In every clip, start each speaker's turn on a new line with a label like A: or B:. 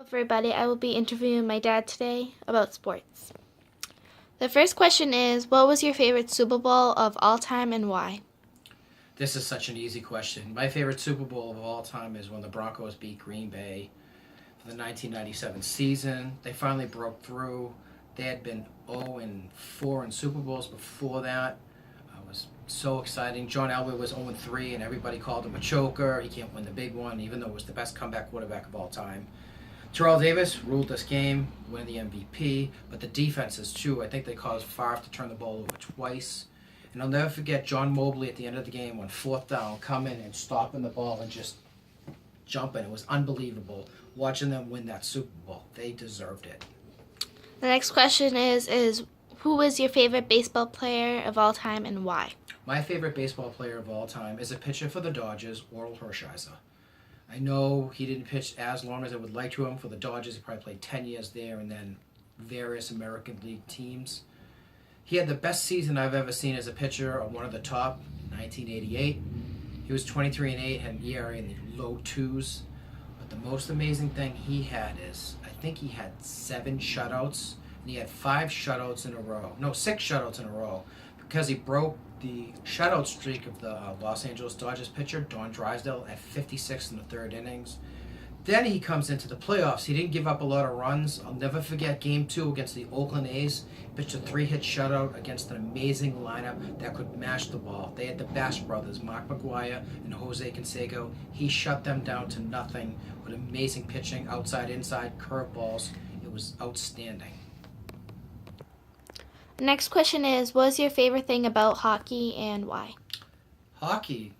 A: Everybody, I will be interviewing my dad today about sports. The first question is, what was your favorite Super Bowl of all time and why?
B: This is such an easy question. My favorite Super Bowl of all time is when the Broncos beat Green Bay for the 1997 season. They finally broke through. They had been 0-4 in Super Bowls before that. It was so exciting. John Elway was 0-3, and everybody called him a choker. He can't win the big one, even though it was the best comeback quarterback of all time. Terrell Davis ruled this game, winning the MVP, but the defenses too. I think they caused Favre to turn the ball over twice. And I'll never forget John Mobley at the end of the game on fourth down, coming and stopping the ball and just jumping. It was unbelievable watching them win that Super Bowl. They deserved it.
A: The next question is who was your favorite baseball player of all time and why?
B: My favorite baseball player of all time is a pitcher for the Dodgers, Orel Hershiser. I know he didn't pitch as long as I would like to him for the Dodgers. He probably played 10 years there and then various American League teams. He had the best season I've ever seen as a pitcher, one of the top, 1988. He was 23-8, had an ERA in the low twos. But the most amazing thing he had is, I think he had 7 shutouts, and he had 5 shutouts in a row. No, 6 shutouts in a row, because he broke the shutout streak of the Los Angeles Dodgers pitcher, Don Drysdale, at 56 in the third innings. Then he comes into the playoffs. He didn't give up a lot of runs. I'll never forget Game 2 against the Oakland A's. Pitched a 3-hit shutout against an amazing lineup that could mash the ball. They had the Bash brothers, Mark McGwire and Jose Canseco. He shut them down to nothing with amazing pitching, outside, inside, curveballs. It was outstanding.
A: The next question is, what was your favorite thing about hockey and why?
B: Hockey,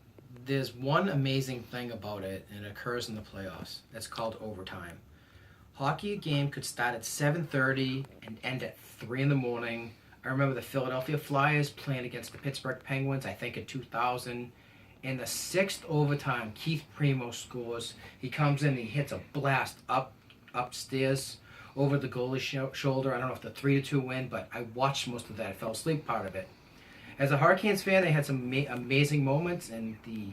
B: there's one amazing thing about it, and it occurs in the playoffs. It's called overtime. Hockey game could start at 7:30 and end at 3 in the morning. I remember the Philadelphia Flyers playing against the Pittsburgh Penguins, I think in 2000. In the 6th overtime, Keith Primo scores. He comes in, he hits a blast upstairs over the goalie's shoulder. I don't know if the 3-2 win, but I watched most of that. I fell asleep part of it. As a Hurricanes fan, they had some amazing moments in the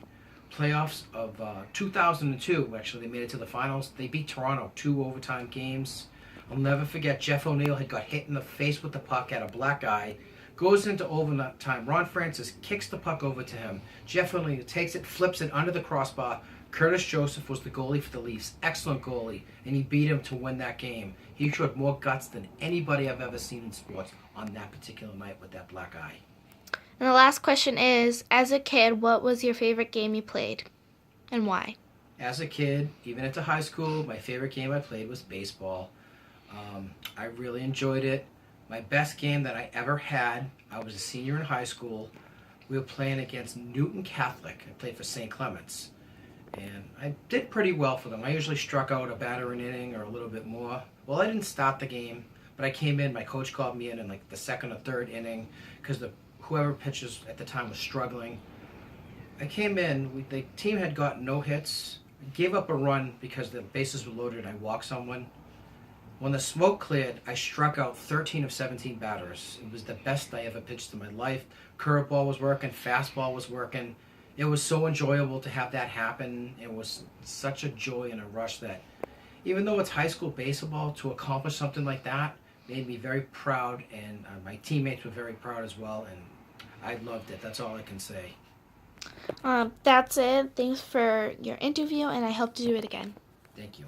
B: playoffs of 2002. Actually, they made it to the finals. They beat Toronto 2 overtime games. I'll never forget Jeff O'Neill had got hit in the face with the puck, had a black eye, goes into overtime. Ron Francis kicks the puck over to him. Jeff O'Neill takes it, flips it under the crossbar. Curtis Joseph was the goalie for the Leafs. Excellent goalie, and he beat him to win that game. He showed more guts than anybody I've ever seen in sports on that particular night with that black eye.
A: And the last question is, as a kid, what was your favorite game you played and why?
B: As a kid, even into high school, my favorite game I played was baseball. I really enjoyed it. My best game that I ever had, I was a senior in high school. We were playing against Newton Catholic. I played for St. Clement's. And I did pretty well for them. I usually struck out a batter an inning or a little bit more. Well, I didn't start the game, but I came in. My coach called me in like the 2nd or 3rd inning because whoever pitches at the time was struggling. I came in. The team had gotten no hits. I gave up a run because the bases were loaded and I walked someone. When the smoke cleared, I struck out 13 of 17 batters. It was the best I ever pitched in my life. Curveball was working. Fastball was working. It was so enjoyable to have that happen. It was such a joy and a rush that even though it's high school baseball, to accomplish something like that made me very proud, and my teammates were very proud as well, and I loved it. That's all I can say.
A: That's it. Thanks for your interview, and I hope to do it again.
B: Thank you.